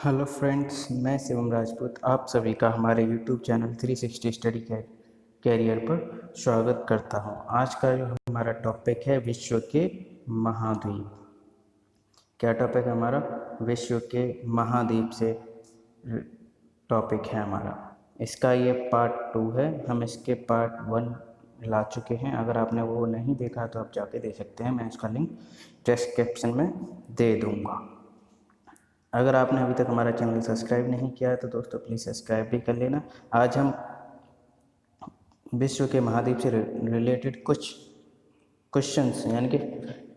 Hello friends, मैं शिवम राजपूत आप सभी का हमारे यूट्यूब चैनल 360 स्टडी कैरियर पर स्वागत करता हूं। आज का जो हमारा टॉपिक है विश्व के महाद्वीप। क्या टॉपिक है हमारा? विश्व के महाद्वीप से टॉपिक है हमारा। इसका ये पार्ट 2 है। हम इसके पार्ट 1 ला चुके हैं। अगर आपने वो नहीं देखा तो आप जाके देख सकते हैं। मैं इसका लिंक डिस्क्रिप्शन में दे दूँगा। अगर आपने अभी तक हमारा चैनल सब्सक्राइब नहीं किया है तो दोस्तों प्लीज़ सब्सक्राइब भी कर लेना। आज हम विश्व के महाद्वीप से रिलेटेड कुछ क्वेश्चंस यानी कि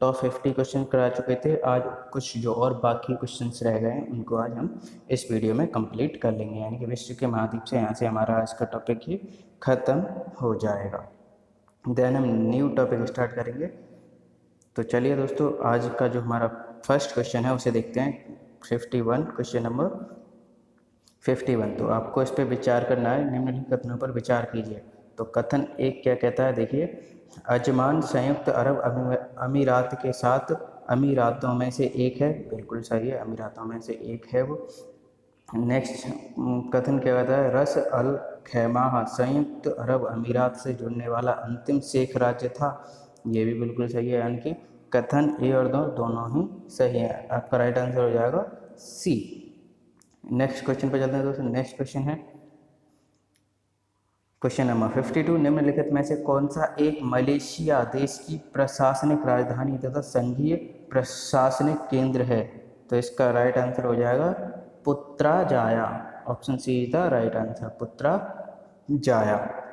टॉप 50 क्वेश्चन करा चुके थे। आज कुछ जो और बाकी क्वेश्चंस रह गए हैं उनको आज हम इस वीडियो में कंप्लीट कर लेंगे। यानी कि विश्व के महाद्वीप से यहाँ से हमारा आज का टॉपिक ही ख़त्म हो जाएगा। देन हम न्यू टॉपिक स्टार्ट करेंगे। तो चलिए दोस्तों, आज का जो हमारा फर्स्ट क्वेश्चन है उसे देखते हैं। 51 क्वेश्चन नंबर 51। तो आपको इस पर विचार करना है। निम्नलिखित कथनों पर विचार कीजिए। तो कथन एक क्या कहता है, देखिए। अजमान संयुक्त अरब अमीरात के साथ अमीरातों में से एक है। बिल्कुल सही है, अमीरातों में से एक है वो। नेक्स्ट कथन क्या कहता है, रस अल खैमा संयुक्त अरब अमीरात से जुड़ने वाला अंतिम शेख राज्य था। ये भी बिल्कुल सही है। यानी कि कथन ए और दोनों ही सही है। आपका राइट आंसर हो जाएगा सी। नेक्स्ट क्वेश्चन पर चलते हैं दोस्तों। नेक्स्ट क्वेश्चन है क्वेश्चन नंबर 52। निम्नलिखित में से कौन सा एक मलेशिया देश की प्रशासनिक राजधानी तथा संघीय प्रशासनिक केंद्र है? तो इसका राइट आंसर हो जाएगा Putrajaya. Option C is the right answer, Putrajaya.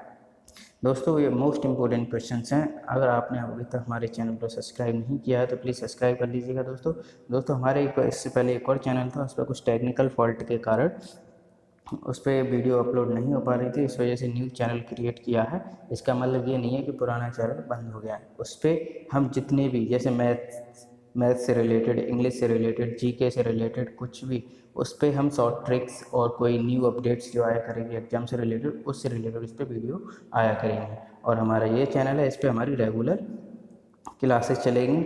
दोस्तों ये मोस्ट इम्पोर्टेंट क्वेश्चंस हैं। अगर आपने अभी तक हमारे चैनल को सब्सक्राइब नहीं किया है तो प्लीज़ सब्सक्राइब कर लीजिएगा दोस्तों हमारे इससे पहले एक और चैनल था, उस पर कुछ टेक्निकल फॉल्ट के कारण उस पर वीडियो अपलोड नहीं हो पा रही थी। इस वजह से न्यू चैनल क्रिएट किया है। इसका मतलब ये नहीं है कि पुराना चैनल बंद हो गया है। उस पर हम जितने भी जैसे मैथ से रिलेटेड, इंग्लिश से रिलेटेड, जीके से रिलेटेड कुछ भी, उस पर हम शॉर्ट ट्रिक्स और कोई न्यू अपडेट्स जो आया करेंगे एग्जाम से रिलेटेड, उससे रिलेटेड उस पर वीडियो आया करेंगे। और हमारा ये चैनल है, इस पर हमारी रेगुलर क्लासेस चलेंगी,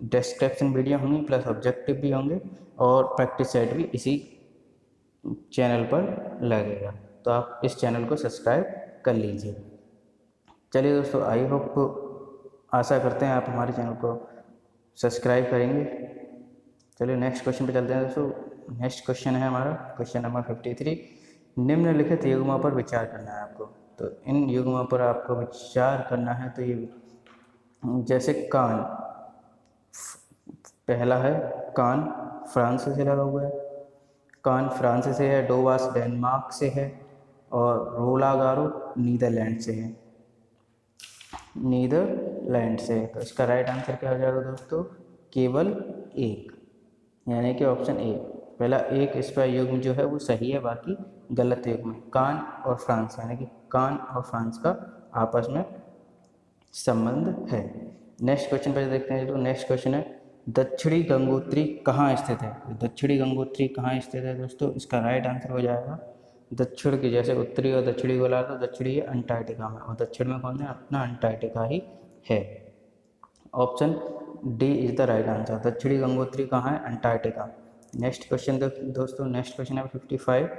डिस्क्रिप्शन वीडियो होंगी, प्लस ऑब्जेक्टिव भी होंगे और प्रैक्टिस सेट भी इसी चैनल पर लगेगा। तो आप इस चैनल को सब्सक्राइब कर लीजिए। चलिए दोस्तों, आई होप, आशा करते हैं आप हमारे चैनल को सब्सक्राइब करेंगे। चलिए नेक्स्ट क्वेश्चन पे चलते हैं दोस्तों। नेक्स्ट क्वेश्चन है हमारा क्वेश्चन नंबर 53। निम्नलिखित युग्मों पर विचार करना है आपको। तो इन युग्मों पर आपको विचार करना है। तो ये जैसे कान, पहला है कान, फ्रांस से लगा हुआ है। कान फ्रांस से है। डोवास डेनमार्क से है। और रोलागारो नीदरलैंड से है। नीदरलैंड से है। तो इसका राइट आंसर क्या हो जाएगा दोस्तों? केवल एक, यानी कि ऑप्शन ए। पहला एक, इसका युग्म जो है वो सही है, बाकी गलत युग्म है। कान और फ्रांस, यानी कि कान और फ्रांस का आपस में संबंध है। नेक्स्ट क्वेश्चन पर देखते हैं। जो नेक्स्ट क्वेश्चन है, दक्षिणी गंगोत्री कहाँ स्थित है? दक्षिणी गंगोत्री कहाँ स्थित है दोस्तों? इसका राइट आंसर हो जाएगा दक्षिण की, जैसे उत्तरी और दक्षिणी गोला, तो दक्षिणी है अंटार्कटिका में, और दक्षिण में कौन है? अपना अंटार्कटिका ही है। Option D is the right answer. दक्षिणी गंगोत्री कहाँ है? अंटार्कटिका। नेक्स्ट क्वेश्चन दोस्तों, नेक्स्ट क्वेश्चन है 55।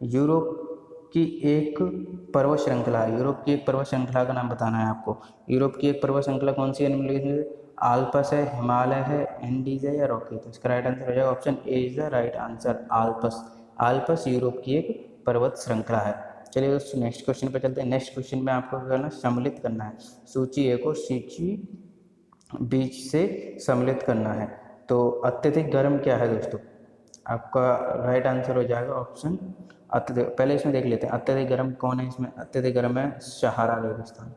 यूरोप की एक पर्वत श्रृंखला है। यूरोप की एक पर्वत श्रृंखला का नाम बताना है आपको। यूरोप की एक पर्वत श्रृंखला कौन सी है? निम्नलिखित में आल्पस है, हिमालय है, एंडीज है या रॉकी? तो इसका राइट आंसर हो जाएगा option A is the right answer, Alps. Alps Europe की एक पर्वत श्रृंखला है। चलिए दोस्तों नेक्स्ट क्वेश्चन पर चलते हैं। नेक्स्ट क्वेश्चन में आपको क्या करना है? सम्मिलित करना है। सूची ए को सूची बीच से सम्मिलित करना है। तो अत्यधिक गर्म क्या है दोस्तों? आपका राइट आंसर हो जाएगा ऑप्शन अत्यधिक। पहले इसमें देख लेते हैं अत्यधिक गर्म कौन है। इसमें अत्यधिक गर्म है सहारा रेगिस्तान।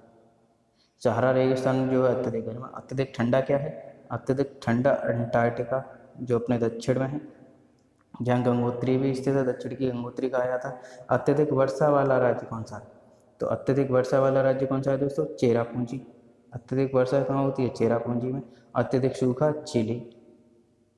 सहारा रेगिस्तान जो है अत्यधिक गर्म है। अत्यधिक ठंडा क्या है? अत्यधिक ठंडा अंटार्कटिका, जो अपने दक्षिण में है, जहाँ गंगोत्री भी स्थित है, दक्षिण की गंगोत्री कहा जाता है। अत्यधिक वर्षा वाला राज्य कौन सा है? तो अत्यधिक वर्षा वाला राज्य कौन सा है दोस्तों? चेरापूंजी। अत्यधिक वर्षा कहाँ होती है? चेरापूंजी में। अत्यधिक सूखा चिली।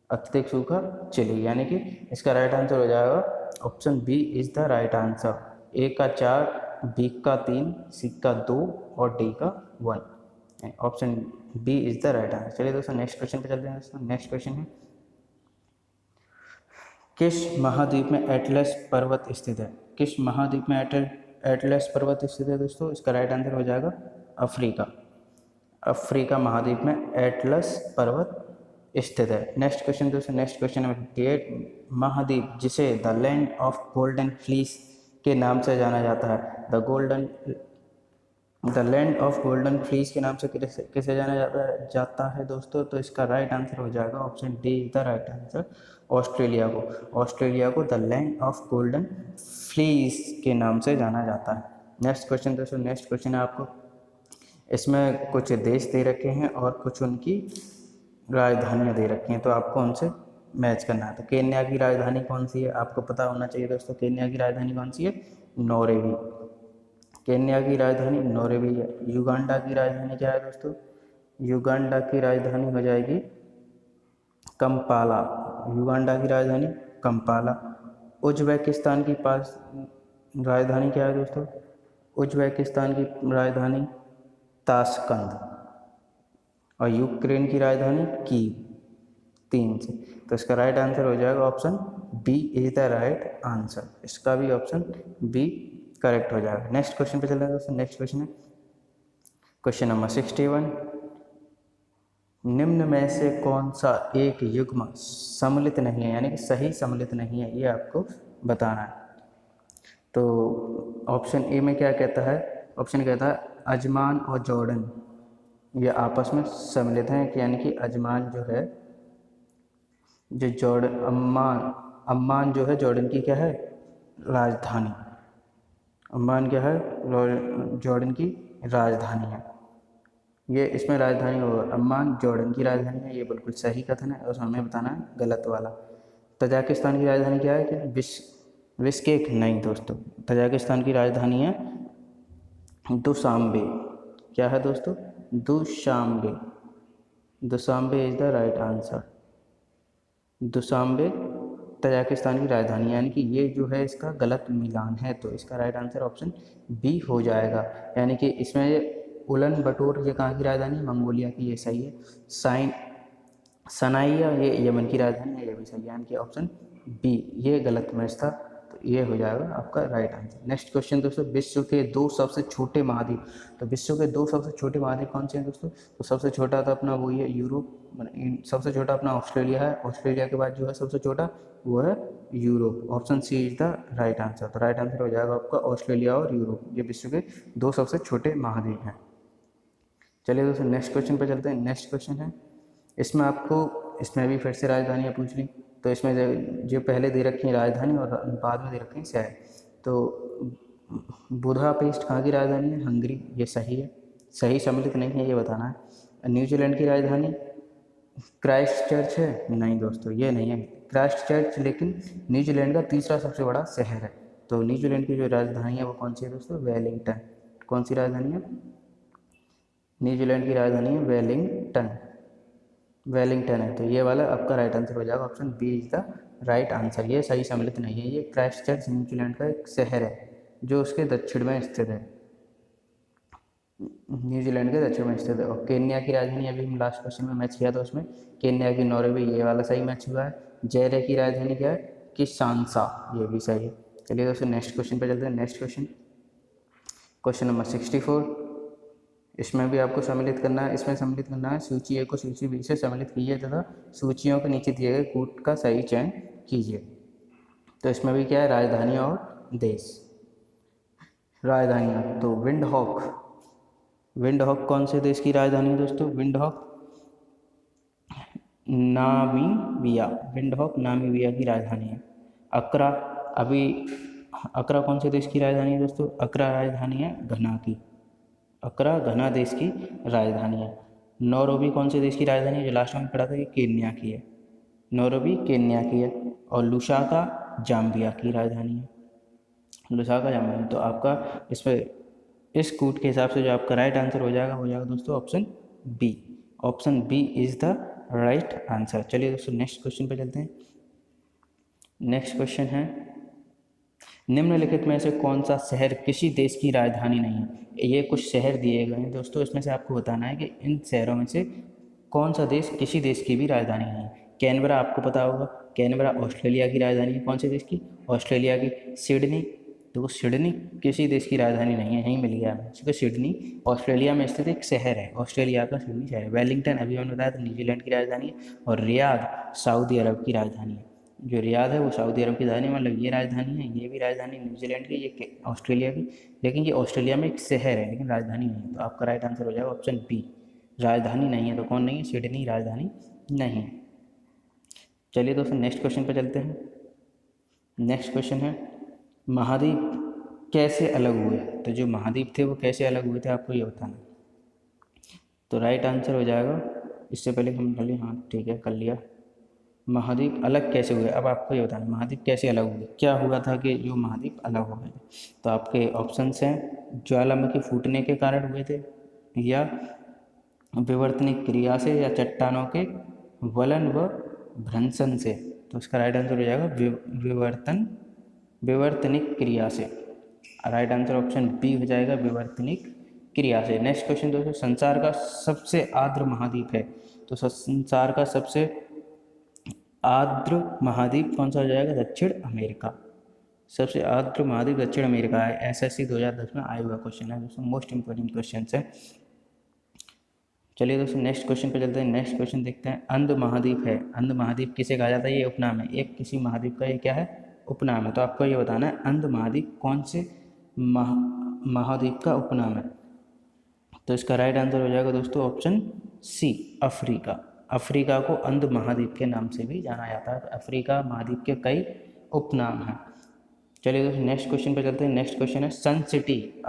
अत्यधिक सूखा चिली, यानी कि इसका राइट आंसर हो जाएगा option B is the right answer. A का 4, बी का 3, सी का 2 और डी का 1। Option B is the right answer. चलिए दोस्तों नेक्स्ट क्वेश्चन पे चलते हैं। दोस्तों नेक्स्ट क्वेश्चन है, किस महाद्वीप में एटलस पर्वत स्थित है? किस महाद्वीप में एटलस पर्वत स्थित है दोस्तों? इसका राइट आंसर हो जाएगा अफ्रीका। अफ्रीका महाद्वीप में एटलस पर्वत स्थित है। नेक्स्ट क्वेश्चन दोस्तों, नेक्स्ट क्वेश्चन है ग्रेट महाद्वीप जिसे the land of golden fleece के नाम से जाना जाता है। The land of golden fleece के नाम से किसे जाना जाता है दोस्तों? तो इसका राइट आंसर हो जाएगा option D is the right answer, Australia को। ऑस्ट्रेलिया को the land of golden fleece के नाम से जाना जाता है। नेक्स्ट क्वेश्चन दोस्तों, नेक्स्ट क्वेश्चन है आपको, इसमें कुछ देश दे रखे हैं और कुछ उनकी राजधानियाँ दे रखी हैं, तो आपको उनसे मैच करना है। तो केन्या की राजधानी कौन सी है? आपको पता होना चाहिए दोस्तों, केन्या की राजधानी कौन सी है? नौरेवी। केन्या की राजधानी नौरेवी है। युगांडा की राजधानी क्या है दोस्तों? युगांडा की राजधानी हो जाएगी कंपाला। युगांडा की राजधानी कंपाला। उज्बेकिस्तान की पास राजधानी क्या है दोस्तों? उज्बेकिस्तान की राजधानी ताशकंद। और यूक्रेन की राजधानी कीव। 3 से, तो इसका राइट आंसर हो जाएगा option B is the right answer. इसका भी ऑप्शन बी करेक्ट हो जाएगा। नेक्स्ट क्वेश्चन पे चल रहे हैं दोस्तों, नेक्स्ट क्वेश्चन है क्वेश्चन नंबर 61। निम्न में से कौन सा एक युग्म सम्मिलित नहीं है, यानी कि सही सम्मिलित नहीं है, ये आपको बताना है। तो ऑप्शन ए में क्या कहता है? ऑप्शन कहता है अजमान और जॉर्डन ये आपस में सम्मिलित हैं, यानी कि अजमान जो है, जो जॉर्डन अम्मान जो है जॉर्डन की क्या है? राजधानी। अम्मान क्या है? जॉर्डन की राजधानी है। ये इसमें राजधानी होगा अम्मान जॉर्डन की राजधानी है, ये बिल्कुल सही कथन है और हमें बताना है गलत वाला। तजाकिस्तान की राजधानी क्या है? कि बिश्केक नहीं दोस्तों, तजाकिस्तान की राजधानी है दुशांबे। क्या है दोस्तों? Dushanbe. Dushanbe is the right answer. Dushanbe Tajikistan की राजधानी, यानी कि ये जो है इसका गलत मिलान है, तो इसका राइट आंसर ऑप्शन बी हो जाएगा। यानी कि इसमें उलन बटोर ये कहाँ की राजधानी? मंगोलिया की, ये सही है। सनाइया ये यमन की राजधानी है, ये भी सही है, यानी कि ऑप्शन बी ये गलत मैच था, तो ये हो जाएगा आपका राइट आंसर। नेक्स्ट क्वेश्चन दोस्तों, विश्व के 2 सबसे छोटे महाद्वीप। तो विश्व के 2 सबसे छोटे महाद्वीप कौन से हैं दोस्तों? तो सबसे छोटा तो अपना वही है यूरोप, सबसे छोटा अपना ऑस्ट्रेलिया है। ऑस्ट्रेलिया के बाद जो है सबसे छोटा वो है Europe. Option C is the right answer. तो राइट आंसर हो जाएगा आपका ऑस्ट्रेलिया और यूरोप, ये विश्व के 2 सबसे छोटे महाद्वीप हैं। चलिए दोस्तों नेक्स्ट क्वेश्चन पर चलते हैं। नेक्स्ट क्वेश्चन है, इसमें आपको इसमें भी फिर से राजधानियाँ पूछ ली। तो इसमें जो पहले दे रखी है राजधानी और बाद में दे रखी है शहर। तो बुदापेस्ट कहाँ की राजधानी है? हंगरी, ये सही है। सही सम्मिलित नहीं है, ये बताना है। न्यूजीलैंड की राजधानी क्राइस्ट चर्च है? नहीं दोस्तों, ये नहीं है क्राइस्ट चर्च, लेकिन न्यूजीलैंड का तीसरा सबसे बड़ा शहर है। तो न्यूजीलैंड की जो राजधानी है वो कौन सी है दोस्तों? वेलिंगटन। कौन सी राजधानी है? न्यूजीलैंड की राजधानी है वेलिंगटन। वेलिंगटन है, तो ये वाला आपका राइट आंसर हो जाएगा। Option B is the right answer. ये सही सम्मिलित नहीं है। ये क्राइस्ट चर्च न्यूजीलैंड का एक शहर है जो उसके दक्षिण में स्थित है, न्यूजीलैंड के दक्षिण में स्थित है। और केन्या की राजधानी अभी हम लास्ट क्वेश्चन में मैच किया था, उसमें केन्या की नौरेवी, ये वाला सही मैच हुआ है। जयरे की राजधानी क्या है? किसानसा, ये भी सही है। चलिए दोस्तों नेक्स्ट क्वेश्चन पे चलते हैं। Next question question number 64। इसमें भी आपको सम्मिलित करना है। इसमें सम्मिलित करना है सूची ए को सूची बी से सम्मिलित कीजिए तथा सूचियों के नीचे दिए गए कूट का सही चयन कीजिए। तो इसमें भी क्या है? राजधानियाँ और देश। राजधानियाँ, तो विंडहॉक कौन से देश की राजधानी है दोस्तों? Windhoek Namibia. विंडहॉक नामीबिया की राजधानी है। अक्रा अक्रा कौन से देश की राजधानी है दोस्तों? अक्रा राजधानी है घना की। अक्रा घना देश की राजधानी है। नौरोबी कौन से देश की राजधानी है? जो लास्ट में पढ़ा था कि केन्या की है। नौरोबी केन्या की है। और लुसाका जाम्बिया की राजधानी है। Lusaka Zambia. तो आपका इस कूट के हिसाब से जो आपका राइट आंसर हो जाएगा दोस्तों option B. Option B is the right answer. चलिए दोस्तों नेक्स्ट क्वेश्चन पे चलते हैं। नेक्स्ट क्वेश्चन है, निम्नलिखित में से कौन सा शहर किसी देश की राजधानी नहीं है? ये कुछ शहर दिए गए हैं दोस्तों, इसमें से आपको बताना है कि इन शहरों में से कौन सा देश किसी देश की भी राजधानी नहीं है। कैनबरा आपको पता होगा, कैनबरा ऑस्ट्रेलिया की राजधानी है। कौन से देश की? ऑस्ट्रेलिया की। सिडनी, देखो सिडनी किसी देश की राजधानी नहीं है, यहीं मिल गया हमें, क्योंकि सिडनी ऑस्ट्रेलिया में स्थित एक शहर है, ऑस्ट्रेलिया का सिडनी शहर है। वेलिंगटन अभी हमने बताया था न्यूजीलैंड की राजधानी है, और रियाद सऊदी अरब की राजधानी है। जो रियाद है वो सऊदी अरब की राजधानी, मतलब ये राजधानी है, ये भी राजधानी न्यूजीलैंड की, ये ऑस्ट्रेलिया की, लेकिन ये ऑस्ट्रेलिया में एक शहर है लेकिन राजधानी नहीं है। तो आपका राइट आंसर हो जाएगा ऑप्शन बी, राजधानी नहीं है। तो कौन नहीं है? सिडनी राजधानी नहीं। चलिए दोस्तों नेक्स्ट क्वेश्चन पर चलते हैं। नेक्स्ट क्वेश्चन है, महाद्वीप कैसे अलग हुए? तो जो महाद्वीप थे वो कैसे अलग हुए थे, आपको ये बताना। तो राइट आंसर हो जाएगा, इससे पहले हम पहले, हाँ ठीक है कर लिया, महाद्वीप अलग कैसे हुए, अब आपको ये बताना महाद्वीप कैसे अलग हुए, क्या हुआ था कि जो महाद्वीप अलग हो गए। तो आपके ऑप्शंस हैं, ज्वालामुखी फूटने के कारण हुए थे, या विवर्तनिक क्रिया से, या चट्टानों के वलन व भ्रंशन से। तो इसका राइट आंसर हो जाएगा विवर्तनिक क्रिया से। राइट आंसर ऑप्शन बी हो जाएगा, विवर्तनिक क्रिया से। नेक्स्ट क्वेश्चन दोस्तों, संसार का सबसे आर्द्र महाद्वीप है। तो संसार का सबसे आर्द्र महाद्वीप कौन सा हो जाएगा? दक्षिण अमेरिका। सबसे आर्द्र महाद्वीप दक्षिण अमेरिका है। एसएससी 2010 में आया हुआ क्वेश्चन है दोस्तों, मोस्ट इंपोर्टेंट क्वेश्चन है। चलिए दोस्तों नेक्स्ट क्वेश्चन पे चलते हैं। नेक्स्ट क्वेश्चन देखते हैं, अंध महाद्वीप है, अंध महाद्वीप किसे कहा जाता है? ये उपनाम है, एक किसी महाद्वीप का ये क्या है? उपनाम है। तो आपको ये बताना है अंध महाद्वीप कौन से महाद्वीप का उपनाम है। तो इसका राइट आंसर हो जाएगा दोस्तों ऑप्शन सी, अफ्रीका। अफ्रीका को अंध महाद्वीप के नाम से भी जाना जाता है। तो अफ्रीका महाद्वीप के कई उपनाम हैं। चलिए दोस्तों नेक्स्ट क्वेश्चन पे चलते हैं। नेक्स्ट क्वेश्चन है, सन सिटी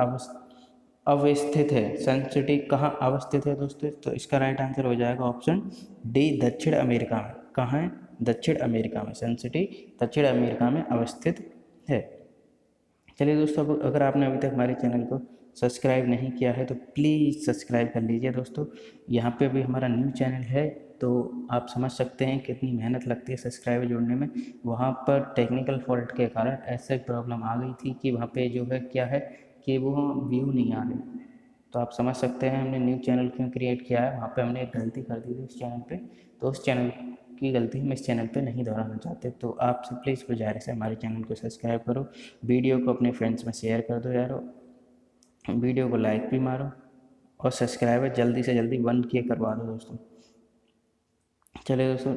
अवस्थित है, सन सिटी कहाँ अवस्थित है दोस्तों? तो इसका राइट आंसर हो जाएगा ऑप्शन डी, दक्षिण अमेरिका में। कहाँ है? दक्षिण अमेरिका में। सन सिटी दक्षिण अमेरिका में अवस्थित है। चलिए दोस्तों, अगर आपने अभी तक हमारे चैनल को सब्सक्राइब नहीं किया है तो प्लीज़ सब्सक्राइब कर लीजिए दोस्तों। यहाँ पे अभी हमारा न्यू चैनल है, तो आप समझ सकते हैं कितनी मेहनत लगती है सब्सक्राइबर जोड़ने में। वहाँ पर टेक्निकल फॉल्ट के कारण ऐसे प्रॉब्लम आ गई थी कि वहाँ पे जो है क्या है कि वो व्यू नहीं आ रहे। तो आप समझ सकते हैं हमने न्यू चैनल क्यों क्रिएट किया है। वहाँ पे हमने एक गलती कर दी थी इस चैनल पे, तो उस चैनल की गलती हम इस चैनल पे नहीं दोहराना चाहते। तो आपसे प्लीज़ गुजारिश है हमारे चैनल को सब्सक्राइब करो, वीडियो को अपने फ्रेंड्स में शेयर कर दो यारो, वीडियो को लाइक भी मारो, और सब्सक्राइबर जल्दी से जल्दी 1K करवा दो दोस्तों। चलिए दोस्तों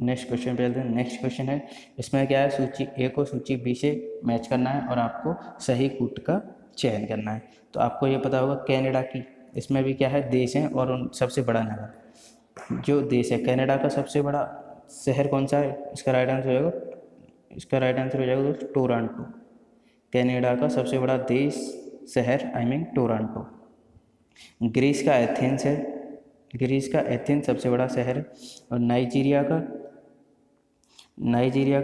नेक्स्ट क्वेश्चन पे चलते हैं। नेक्स्ट क्वेश्चन है, इसमें क्या है, सूची ए को सूची बी से मैच करना है और आपको सही कूट का चयन करना है। तो आपको ये पता होगा कनाडा की, इसमें भी क्या है, देश हैं और उन सबसे बड़ा नगर। जो देश है कनाडा का सबसे बड़ा शहर कौन सा है? इसका राइट आंसर हो जाएगा, इसका राइट आंसर हो जाएगा दोस्तों टोरंटो। कनाडा का सबसे बड़ा देश शहर आई मीन टोरंटो। ग्रीस का एथेंस है, ग्रीस का एथेंस सबसे बड़ा शहर है। और नाइजीरिया का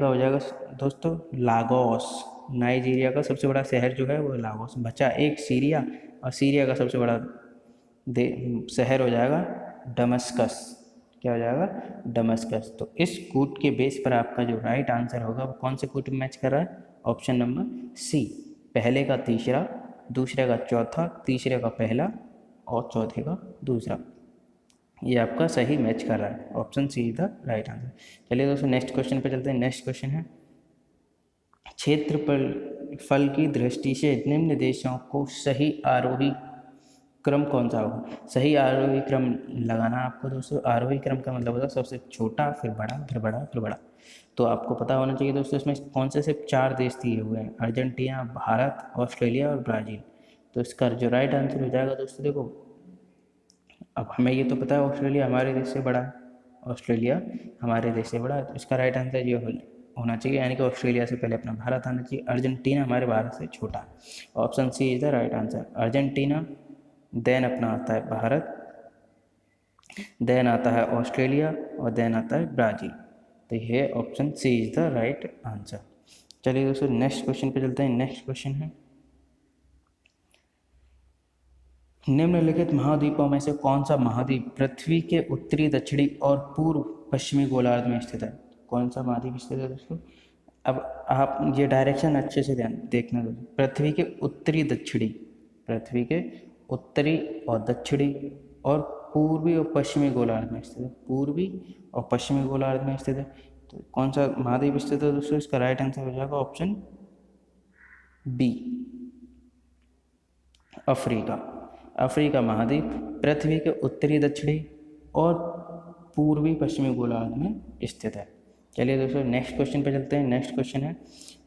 हो जाएगा दोस्तों लागोस। नाइजीरिया का सबसे बड़ा शहर जो है वो लागोस। बचा एक सीरिया, और सीरिया का सबसे बड़ा शहर हो जाएगा दमस्कस। क्या हो जाएगा? दमस्कस। तो इस कूट के बेस पर आपका जो राइट आंसर होगा वो कौन से कूट में मैच कर रहा है? ऑप्शन नंबर सी, पहले का तीसरा, दूसरे का चौथा, तीसरे का पहला और चौथे का दूसरा। ये आपका सही मैच कर रहा है, option C is the right answer. चलिए दोस्तों नेक्स्ट क्वेश्चन पे चलते हैं। नेक्स्ट क्वेश्चन है, क्षेत्रफल की दृष्टि से निम्न देशों को सही आरोही क्रम कौन सा होगा? सही आरोही क्रम लगाना आपको दोस्तों। आरोही क्रम का मतलब होता है सबसे छोटा, फिर बड़ा, फिर बड़ा, फिर बड़ा। तो आपको पता होना चाहिए दोस्तों इसमें कौन से सिर्फ 4 देश दिए हुए हैं, अर्जेंटीना, भारत, ऑस्ट्रेलिया और ब्राज़ील। तो इसका जो राइट आंसर हो जाएगा दोस्तों, देखो अब हमें ये तो पता है ऑस्ट्रेलिया हमारे देश से बड़ा है, ऑस्ट्रेलिया हमारे देश से बड़ा है, तो इसका राइट आंसर ये होना चाहिए, यानी कि ऑस्ट्रेलिया से पहले अपना भारत आना चाहिए। अर्जेंटीना हमारे भारत से छोटा है, option C is the right answer. Argentina, then अपना आता है भारत, देन आता है ऑस्ट्रेलिया और देन आता है ब्राज़ील। तो ये option C is the right answer. चलिए दोस्तों नेक्स्ट क्वेश्चन पे चलते हैं। नेक्स्ट क्वेश्चन है, निम्नलिखित महाद्वीपों में से कौन सा महाद्वीप पृथ्वी के उत्तरी, दक्षिणी और पूर्व पश्चिमी गोलार्ध में स्थित है? कौन सा महाद्वीप स्थित है दोस्तों? अब आप ये डायरेक्शन अच्छे से ध्यान देखना दोस्तों। पृथ्वी के उत्तरी, दक्षिणी, पृथ्वी के उत्तरी और दक्षिणी और पूर्वी और पश्चिमी गोलार्ध में स्थित है, पूर्वी और पश्चिमी गोलार्ध में स्थित है। तो कौन सा महाद्वीप स्थित है दोस्तों? इसका राइट आंसर हो जाएगा ऑप्शन बी, अफ्रीका। अफ्रीका महाद्वीप पृथ्वी के उत्तरी, दक्षिणी और पूर्वी पश्चिमी गोलार्ध में स्थित है। चलिए दोस्तों नेक्स्ट क्वेश्चन पे चलते हैं। नेक्स्ट क्वेश्चन है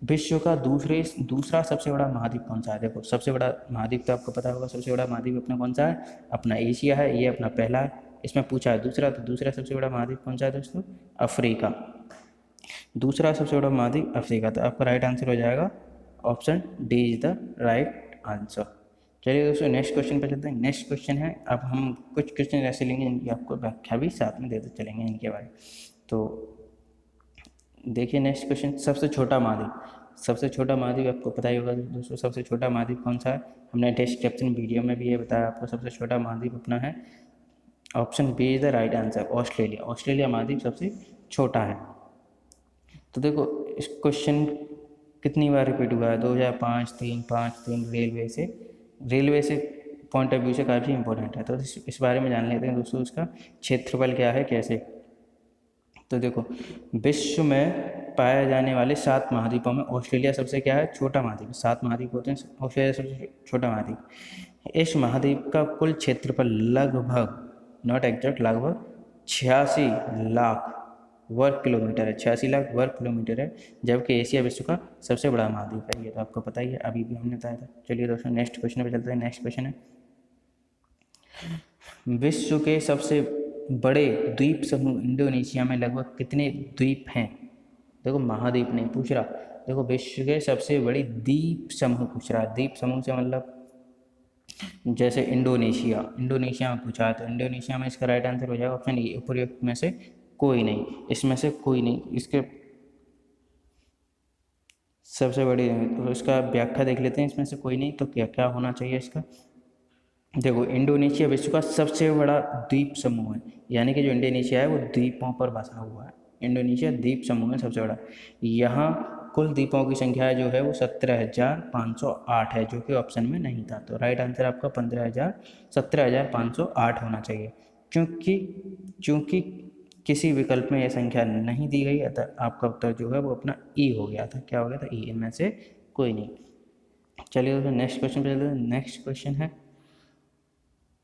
विश्व का दूसरा सबसे बड़ा महाद्वीप कौन सा है? देखो सबसे बड़ा महाद्वीप तो आपको पता होगा, सबसे बड़ा महाद्वीप अपना कौन सा है? अपना एशिया है, ये अपना पहला है। इसमें पूछा है दूसरा, तो दूसरा सबसे बड़ा महाद्वीप कौन सा है दोस्तों? अफ्रीका। दूसरा सबसे बड़ा महाद्वीप अफ्रीका। तो आपका राइट आंसर हो जाएगा option D is the right answer. चलिए दोस्तों नेक्स्ट क्वेश्चन पर चलते हैं। नेक्स्ट क्वेश्चन है, अब हम कुछ क्वेश्चन ऐसे लेंगे जिनकी आपको व्याख्या भी साथ में देते चलेंगे इनके बारे में। तो देखिए नेक्स्ट क्वेश्चन, सबसे छोटा महाद्वीप। सबसे छोटा महाद्वीप आपको पता ही होगा दोस्तों, सबसे छोटा महाद्वीप कौन सा है? हमने डिस्क्रिप्शन वीडियो में भी ये बताया आपको। सबसे छोटा महाद्वीप अपना है option B is the right answer, Australia. Australia महाद्वीप सबसे छोटा है। तो देखो इस क्वेश्चन कितनी बार रिपीट हुआ है? 2005, 3, रेलवे से पॉइंट ऑफ व्यू से काफ़ी इंपॉर्टेंट है। तो इस बारे में जान लेते हैं दोस्तों, उसका क्षेत्रफल क्या है, कैसे। तो देखो विश्व में पाए जाने वाले 7 महाद्वीपों में ऑस्ट्रेलिया सबसे क्या है? छोटा महाद्वीप। 7 महाद्वीप होते हैं, ऑस्ट्रेलिया सबसे छोटा महाद्वीप। इस महाद्वीप का कुल क्षेत्रफल लगभग, नॉट एग्जैक्ट, लगभग 86 लाख वर्ग किलोमीटर है। 86 लाख वर्ग किलोमीटर है, जबकि एशिया विश्व का सबसे बड़ा महाद्वीप है। ये तो आपको पता ही है, अभी भी हमने बताया था। चलिए दोस्तों नेक्स्ट क्वेश्चन पे चलते हैं। नेक्स्ट क्वेश्चन है विश्व के सबसे बड़े द्वीप समूह इंडोनेशिया में लगभग कितने द्वीप हैं? देखो महाद्वीप नहीं पूछ रहा, देखो विश्व के सबसे बड़ी द्वीप समूह पूछ रहा है। द्वीप समूह से मतलब जैसे इंडोनेशिया में पूछा है, तो इंडोनेशिया में इसका राइट आंसर हो जाएगा ऑप्शन ए, उपयुक्त में से कोई नहीं। इसमें से कोई नहीं, इसके सबसे बड़ी, तो इसका व्याख्या देख लेते हैं। इसमें से कोई नहीं तो क्या क्या होना चाहिए इसका? देखो इंडोनेशिया विश्व का सबसे बड़ा द्वीप समूह है, यानी कि जो इंडोनेशिया है वो द्वीपों पर बसा हुआ है। इंडोनेशिया द्वीप समूह है सबसे बड़ा। यहाँ कुल द्वीपों की संख्या जो है वो 17,508 है, जो कि ऑप्शन में नहीं था। तो राइट आंसर आपका 17,508 होना चाहिए। क्योंकि किसी विकल्प में यह संख्या नहीं दी गई, अतः आपका उत्तर जो है वो अपना ई हो गया था। क्या हो गया था? ई। इनमें से कोई नहीं। चलिए दोस्तों नेक्स्ट क्वेश्चन पे चलते हैं।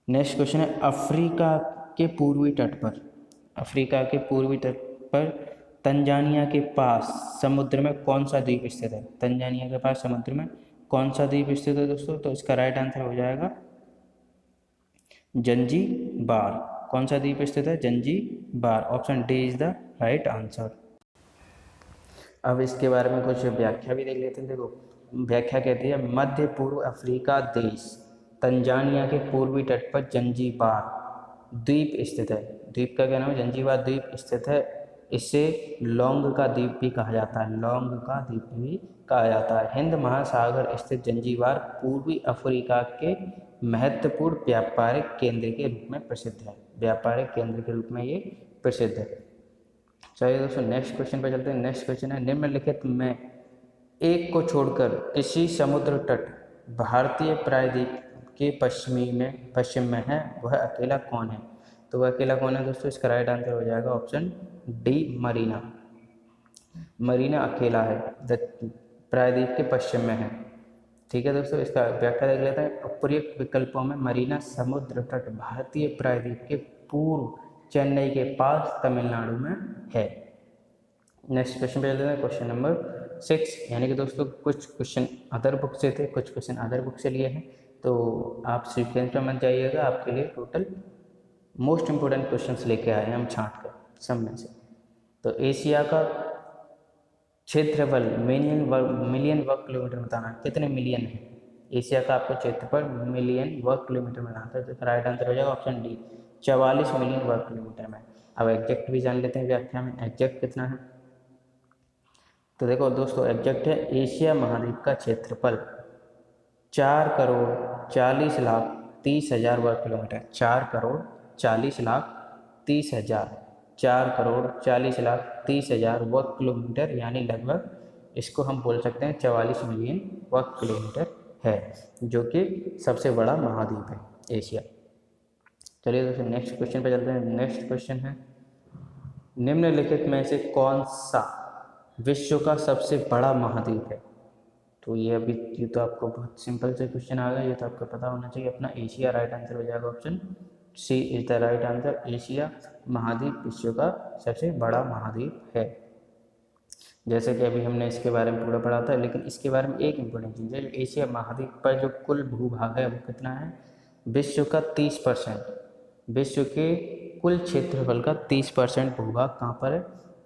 नेक्स्ट क्वेश्चन है अफ्रीका के पूर्वी तट पर तंजानिया के पास समुद्र में कौन सा द्वीप स्थित है? तंजानिया के पास समुद्र में कौन सा द्वीप स्थित है दोस्तों? तो इसका राइट आंसर हो जाएगा जंजीबार। कौन सा द्वीप स्थित है? Zanzibar. Option D is the right answer. अब इसके बारे में कुछ व्याख्या भी देख लेते हैं। देखो व्याख्या कहती है मध्य पूर्व अफ्रीका देश तंजानिया के पूर्वी तट पर जंजीबार द्वीप स्थित है। द्वीप का क्या नाम है? जंजीबार द्वीप स्थित है। इसे लौंग का द्वीप भी कहा जाता है। लौंग का द्वीप भी कहा जाता है। हिंद महासागर स्थित जंजीबार पूर्वी अफ्रीका के महत्वपूर्ण व्यापारिक केंद्र के रूप में प्रसिद्ध है। व्यापारिक केंद्र के रूप में ये प्रसिद्ध है। चलिए दोस्तों नेक्स्ट क्वेश्चन पर चलते हैं। नेक्स्ट क्वेश्चन है निम्नलिखित में एक को छोड़कर किसी समुद्र तट भारतीय प्रायद्वीप के पश्चिम में है, वह अकेला कौन है? तो वह अकेला कौन है दोस्तों? इसका राइट आंसर हो जाएगा ऑप्शन डी, मरीना। मरीना अकेला है, प्रायद्वीप के पश्चिम में है। ठीक है दोस्तों, इसका व्याख्या देख लेते हैं। उपर्युक्त विकल्पों में मरीना समुद्र तट भारतीय प्रायद्वीप के पूर्व चेन्नई के पास तमिलनाडु में है। नेक्स्ट क्वेश्चन पे चलते हैं। क्वेश्चन नंबर 6, यानी कि दोस्तों कुछ क्वेश्चन अदर बुक से थे, कुछ क्वेश्चन अदर बुक से लिए हैं, तो आप सीक्वेंस में मत जाइएगा। आपके लिए टोटल मोस्ट इंपोर्टेंट क्वेश्चंस लेके आए हैं हम छांट कर सब में से। तो एशिया का क्षेत्रफल मिलियन वर्ग किलोमीटर बताना है, कितने मिलियन है? एशिया का आपको क्षेत्रफल मिलियन वर्ग किलोमीटर में बताना है। तो राइट आंसर हो जाएगा ऑप्शन डी, 44 मिलियन वर्ग किलोमीटर में। अब एग्जैक्ट भी जान लेते हैं व्याख्या में, एग्जैक्ट कितना है। तो देखो दोस्तों एग्जैक्ट है एशिया महाद्वीप का क्षेत्रफल 4,40,30,000 वर्ग किलोमीटर। 4,40,30,000 वर्ग किलोमीटर, यानी लगभग इसको हम बोल सकते हैं 44 मिलियन वर्ग किलोमीटर है, जो कि सबसे बड़ा महाद्वीप है एशिया। चलिए दोस्तों नेक्स्ट क्वेश्चन पे चलते हैं। नेक्स्ट क्वेश्चन है, निम्नलिखित में से कौन सा विश्व का सबसे बड़ा महाद्वीप है? तो ये तो आपको बहुत सिंपल से क्वेश्चन आ गया, ये तो आपको पता होना चाहिए अपना। एशिया राइट आंसर हो जाएगा, option C is the right answer. Asia महाद्वीप विश्व का सबसे बड़ा महाद्वीप है। जैसे कि अभी हमने इसके बारे में पूरा पढ़ा था, लेकिन इसके बारे में एक इम्पोर्टेंट चीज़ है, एशिया महाद्वीप पर जो कुल भूभाग है वो कितना है? विश्व का 30%, विश्व के कुल क्षेत्रफल का 30% भूभाग कहाँ पर है?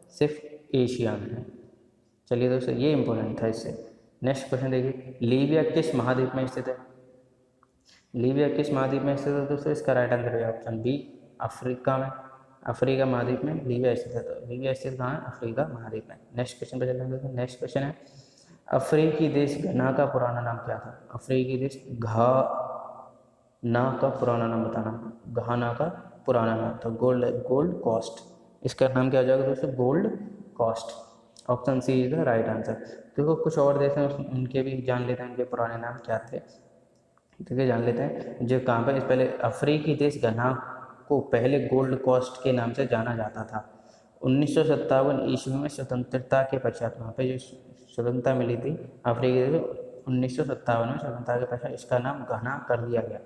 सिर्फ एशिया में है। चलिए दोस्तों ये इम्पोर्टेंट था इससे। नेक्स्ट क्वेश्चन देखिए, लीबिया किस महाद्वीप में स्थित है? लीबिया किस महाद्वीप में स्थित है दोस्तों? इसका राइट आंसर है ऑप्शन बी, अफ्रीका में। अफ्रीका महाद्वीप में लीबिया स्थित है। तो लीबिया स्थित कहाँ है? अफ्रीका महाद्वीप में। नेक्स्ट क्वेश्चन पे चलते हैं दोस्तों। नेक्स्ट क्वेश्चन है, अफ्रीकी देश घना का पुराना नाम क्या था? अफ्रीकी देश घाना का पुराना नाम बताना। घाना का पुराना नाम था गोल्ड कोस्ट। इसका नाम क्या हो जाएगा दोस्तों? Gold Coast. Option C is the right answer. देखो कुछ और देश हैं, उनके भी जान लेते हैं, उनके पुराने नाम क्या थे। ठीक है, जान लेते हैं। जो कहाँ पर पहले अफ्रीकी देश घना को पहले गोल्ड कोस्ट के नाम से जाना जाता था। 1957 ईस्वी में स्वतंत्रता के पश्चात, वहाँ पे जो स्वतंत्रता मिली थी अफ्रीकी देश को 1957 में स्वतंत्रता के पश्चात इसका नाम घना कर दिया गया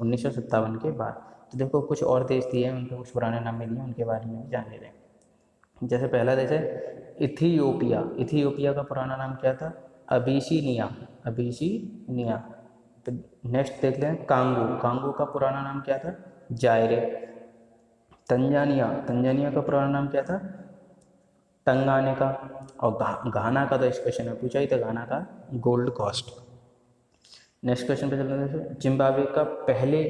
1957 के बाद। तो देखो कुछ और देश दिए हैं, उनके कुछ पुराने नाम भी दिए हैं, उनके बारे में भी जान ले रहे हैं। जैसे पहला देश है इथियोपिया। इथियोपिया का पुराना नाम क्या था? अबिसिनिया। अबिसिनिया। तो नेक्स्ट देख लें, कांगो। कांगो का पुराना नाम क्या था? जायरे। तंजानिया। तंजानिया का पुराना नाम क्या था? टंगानिका। और घाना का तो इस क्वेश्चन में पूछा ही था, घाना का गोल्ड कोस्ट। नेक्स्ट क्वेश्चन पे चलते हैं। जिम्बाब्वे का पहले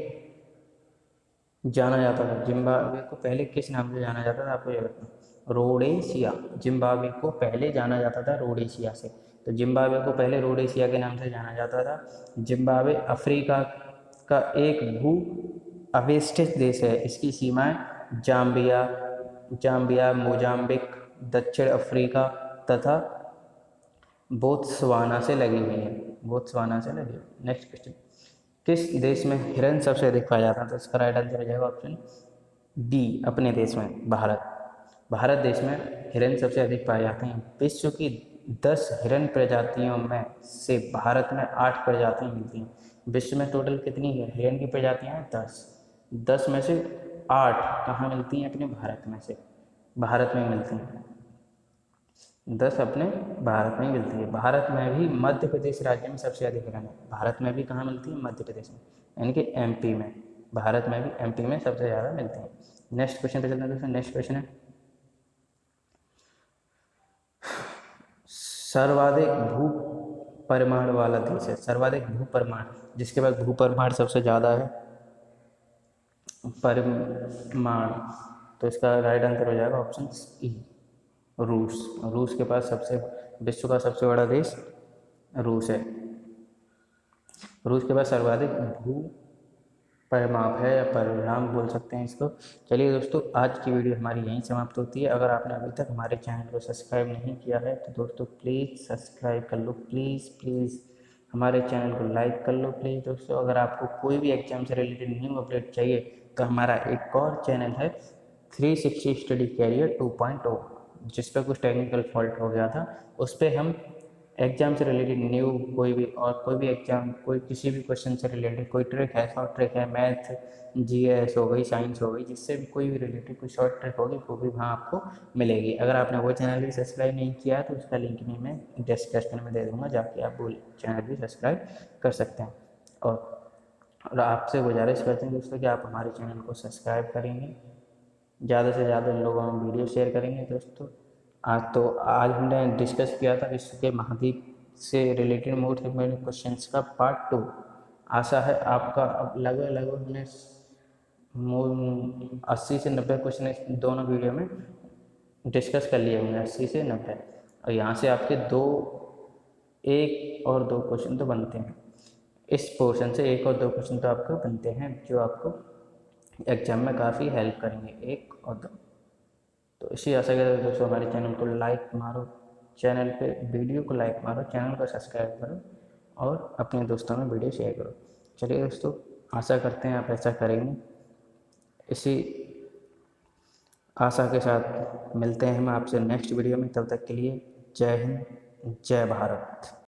जाना जाता था, जिम्बाब्वे को पहले किस नाम से जाना जाता था? आपको ये बताना, रोडेशिया। जिम्बाब्वे को पहले जाना जाता था रोडेशिया से। तो जिम्बाब्वे को पहले रोडेशिया के नाम से जाना जाता था। जिम्बाब्वे अफ्रीका का एक भू अवेष्टित देश है। इसकी सीमाएं जाम्बिया, मोजाम्बिक, दक्षिण अफ्रीका तथा बोत्सवाना से लगी हुई है। बोत्सवाना से लगी हुई। नेक्स्ट क्वेश्चन, किस देश में हिरन सबसे अधिक पाया जाता है? तो इसका राइट आंसर हो जाएगा ऑप्शन डी, अपने देश में, भारत। भारत देश में हिरन सबसे अधिक पाए जाते हैं। विश्व की 10 हिरन प्रजातियों में से भारत में 8 प्रजातियां मिलती हैं। विश्व में टोटल कितनी हिरन की प्रजातियां हैं? 10 में से 8 कहाँ मिलती हैं? अपने भारत में से, भारत में मिलती हैं। 10 अपने भारत में ही मिलती है। भारत में भी मध्य प्रदेश राज्य में सबसे अधिक हिरन है। भारत में भी कहाँ मिलती है? मध्य प्रदेश में, यानी कि एमपी में। भारत में भी एमपी में सबसे ज़्यादा मिलती है। नेक्स्ट क्वेश्चन पे चलते हैं दोस्तों। नेक्स्ट क्वेश्चन है, सर्वाधिक भू परिमाण वाला देश है। सर्वाधिक भू परिमाण, जिसके पास भू परिमाण सबसे ज़्यादा है, परिमाण, तो इसका राइट आंसर हो जाएगा ऑप्शन ई, रूस। रूस के पास विश्व का सबसे बड़ा देश रूस है। रूस के पास सर्वाधिक भू परिमाप है, या परिणाम बोल सकते हैं इसको। चलिए दोस्तों, आज की वीडियो हमारी यहीं समाप्त होती है। अगर आपने अभी तक हमारे चैनल को सब्सक्राइब नहीं किया है तो दोस्तों प्लीज़ सब्सक्राइब कर लो, प्लीज़ हमारे चैनल को लाइक कर लो प्लीज़। दोस्तों अगर आपको कोई भी एग्जाम से रिलेटेड न्यू अपडेट चाहिए तो हमारा एक और चैनल है 360 स्टडी कैरियर 2.0, जिस पर कुछ टेक्निकल फॉल्ट हो गया था। उस पर हम एग्जाम से रिलेटेड न्यू कोई भी एग्जाम, कोई किसी भी क्वेश्चन से रिलेटेड कोई ट्रिक है, शॉर्ट ट्रिक है, मैथ, जीएस हो गई, साइंस हो गई, जिससे भी कोई भी रिलेटेड कोई शॉर्ट ट्रिक होगी वो भी वहाँ आपको मिलेगी। अगर आपने वो चैनल भी सब्सक्राइब नहीं किया है तो उसका लिंक भी मैं डिस्क्रिप्शन में दे दूँगा, जाके आप वो चैनल भी सब्सक्राइब कर सकते हैं। और आपसे गुजारिश करते हैं दोस्तों कि आप हमारे चैनल को सब्सक्राइब करेंगे, ज़्यादा से ज़्यादा लोगों में वीडियो शेयर करेंगे। दोस्तों आज हमने डिस्कस किया था विश्व के महाद्वीप से रिलेटेड मोस्ट इम्पोर्टेंट क्वेश्चंस का पार्ट 2। आशा है आपका अब लगभग हमने 80 से 90 क्वेश्चन इस दोनों वीडियो में डिस्कस कर लिए होंगे, 80 से 90। और यहाँ से आपके 1 और 2 क्वेश्चन तो बनते हैं। इस पोर्शन से 1 और 2 क्वेश्चन तो आपको बनते हैं, जो आपको एग्जाम में काफ़ी हेल्प करेंगे, 1 और 2। तो इसी आशा के साथ दोस्तों हमारे चैनल को लाइक मारो, चैनल पे वीडियो को लाइक मारो, चैनल को सब्सक्राइब करो और अपने दोस्तों में वीडियो शेयर करो। चलिए दोस्तों, आशा करते हैं आप ऐसा करेंगे। इसी आशा के साथ मिलते हैं हम आपसे नेक्स्ट वीडियो में। तब तक के लिए जय हिंद, जय भारत।